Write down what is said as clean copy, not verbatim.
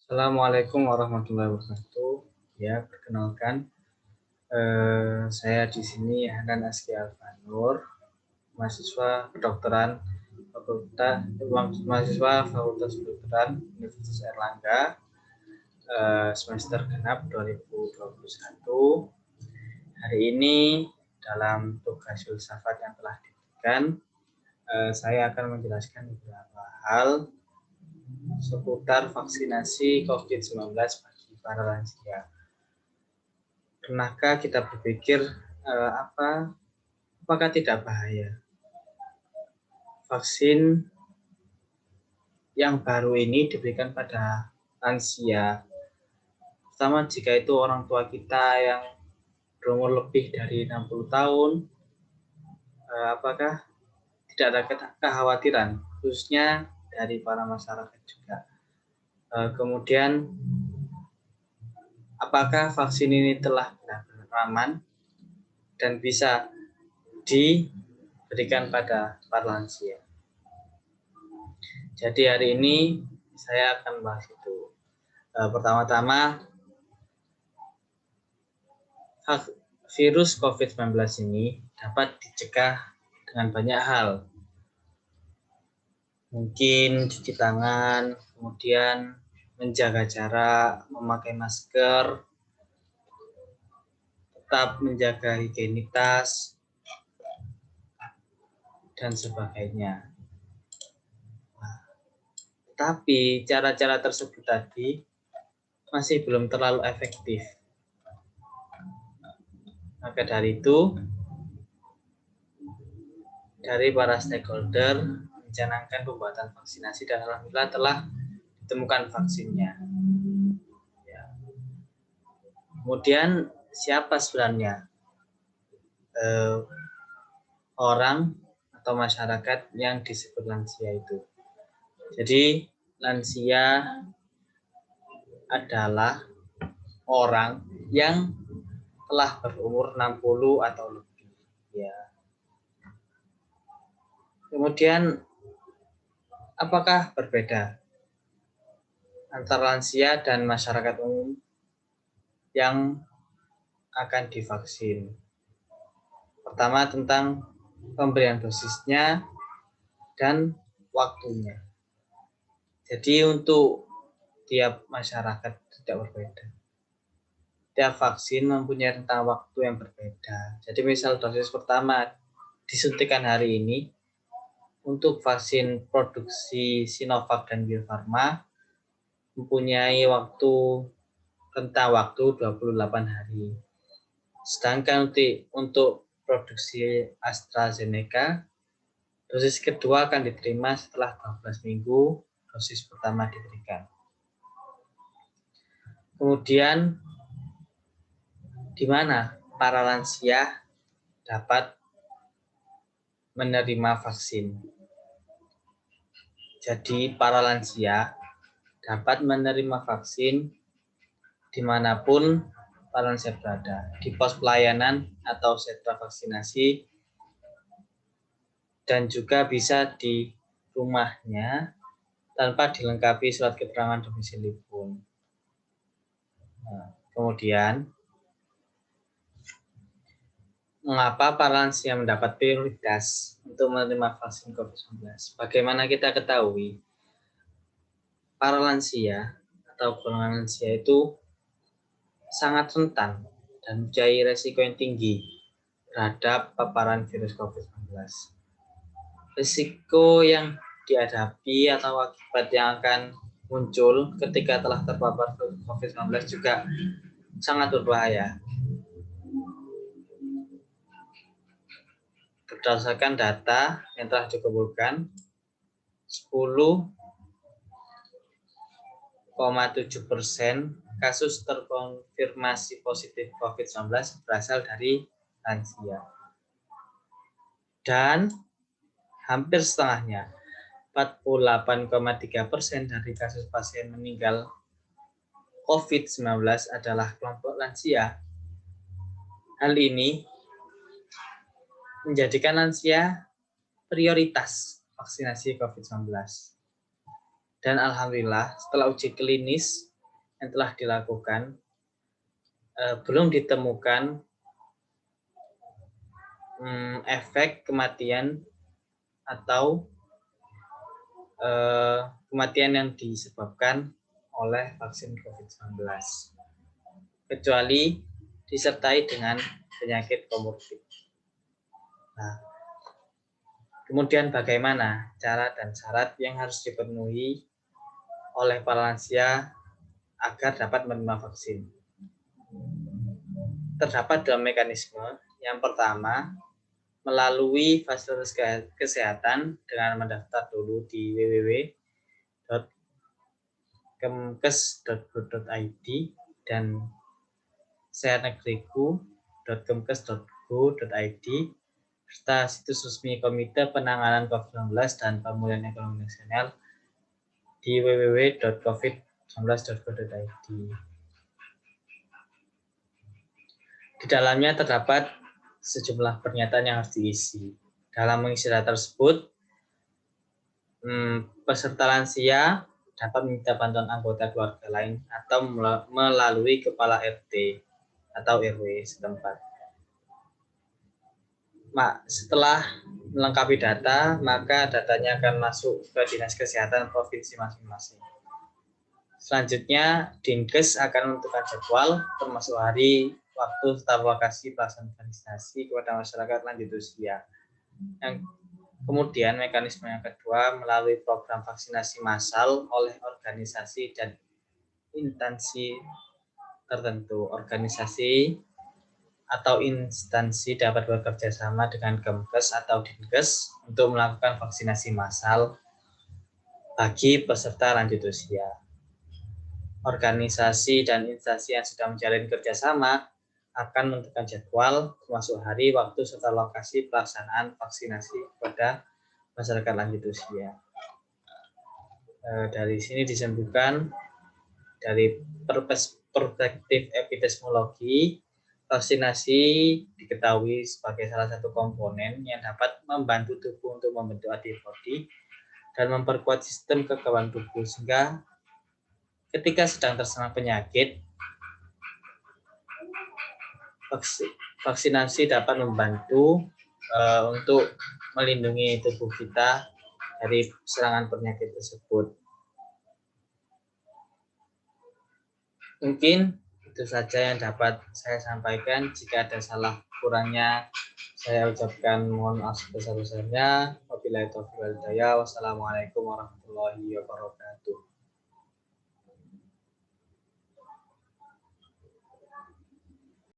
Assalamualaikum warahmatullahi wabarakatuh. Ya, perkenalkan, saya di sini Hanan Azki Alfanur, mahasiswa kedokteran Fakultas Kedokteran Universitas Airlangga, semester genap 2021. Hari ini dalam tugas filsafat yang telah diberikan, saya akan menjelaskan beberapa hal seputar vaksinasi COVID-19 bagi para lansia. Pernahkah kita berpikir apakah tidak bahaya vaksin yang baru ini diberikan pada lansia, pertama jika itu orang tua kita yang berumur lebih dari 60 tahun, apakah tidak ada kekhawatiran khususnya dari para masyarakat juga. Kemudian apakah vaksin ini telah benar-benar aman dan bisa diberikan pada para lansia. Jadi hari ini saya akan bahas itu. Pertama-tama, virus COVID-19 ini dapat dicegah dengan banyak hal. Mungkin cuci tangan, kemudian menjaga jarak, memakai masker, tetap menjaga higienitas, dan sebagainya. Tapi cara-cara tersebut tadi masih belum terlalu efektif. Maka dari itu, dari para stakeholder mencanangkan pembuatan vaksinasi dan alhamdulillah telah ditemukan vaksinnya. Ya. Kemudian siapa sebenarnya orang atau masyarakat yang disebut lansia itu? Jadi lansia adalah orang yang telah berumur 60 atau lebih. Ya. Kemudian apakah berbeda antara lansia dan masyarakat umum yang akan divaksin? Pertama tentang pemberian dosisnya dan waktunya. Jadi untuk tiap masyarakat tidak berbeda. Tiap vaksin mempunyai rentang waktu yang berbeda. Jadi misal dosis pertama disuntikan hari ini, untuk vaksin produksi Sinovac dan Bio Farma mempunyai rentang waktu 28 hari. Sedangkan untuk produksi AstraZeneca, dosis kedua akan diterima setelah 12 minggu dosis pertama diberikan. Kemudian, di mana para lansia dapat menerima vaksin? Jadi, para lansia dapat menerima vaksin dimanapun para lansia berada, di pos pelayanan atau sentra vaksinasi, dan juga bisa di rumahnya tanpa dilengkapi surat keterangan domisili pun. Nah, kemudian, mengapa para lansia mendapat prioritas untuk menerima vaksin COVID-19? Bagaimana kita ketahui, para lansia atau golongan lansia itu sangat rentan dan mempunyai resiko yang tinggi terhadap paparan virus COVID-19. Risiko yang dihadapi atau akibat yang akan muncul ketika telah terpapar COVID-19 juga sangat berbahaya. Berdasarkan data yang telah dikumpulkan, 10,7% kasus terkonfirmasi positif COVID-19 berasal dari lansia. Dan hampir setengahnya, 48,3% dari kasus pasien meninggal COVID-19 adalah kelompok lansia. Hal ini menjadikan lansia prioritas vaksinasi COVID-19. Dan alhamdulillah setelah uji klinis yang telah dilakukan, belum ditemukan efek kematian atau kematian yang disebabkan oleh vaksin COVID-19, kecuali disertai dengan penyakit komorbid. Nah, kemudian bagaimana cara dan syarat yang harus dipenuhi oleh para lansia agar dapat menerima vaksin? Terdapat dua mekanisme. Yang pertama, melalui fasilitas kesehatan dengan mendaftar dulu di www.kemkes.go.id dan sehatnegeriku.kemkes.go.id serta situs resmi Komite Penanganan COVID-19 dan Pemulihan Ekonomi Nasional di www.covid19.go.id. Di dalamnya terdapat sejumlah pernyataan yang harus diisi. Dalam mengisi data tersebut, peserta lansia dapat meminta bantuan anggota keluarga lain atau melalui kepala RT atau RW setempat. Setelah melengkapi data, maka datanya akan masuk ke Dinas Kesehatan Provinsi masing-masing. Selanjutnya, Dinkes akan menentukan jadwal termasuk hari, waktu, serta lokasi pelaksanaan vaksinasi kepada masyarakat lanjut usia. Yang kemudian mekanisme yang kedua melalui program vaksinasi massal oleh organisasi dan instansi tertentu. Organisasi atau instansi dapat bekerja sama dengan Kemkes atau Dinkes untuk melakukan vaksinasi massal bagi peserta lanjut usia. Organisasi dan instansi yang sudah menjalin kerjasama akan menentukan jadwal, termasuk hari, waktu, serta lokasi pelaksanaan vaksinasi kepada masyarakat lanjut usia. Dari sini disimpulkan dari perspektif epidemiologi, vaksinasi diketahui sebagai salah satu komponen yang dapat membantu tubuh untuk membentuk antibodi dan memperkuat sistem kekebalan tubuh, sehingga ketika sedang terserang penyakit, vaksinasi dapat membantu untuk melindungi tubuh kita dari serangan penyakit tersebut. Mungkin itu saja yang dapat saya sampaikan. Jika ada salah kurangnya, saya ucapkan mohon maaf sebesar-besarnya. Wabillahi taufiq wal hidayah. Wassalamualaikum warahmatullahi wabarakatuh.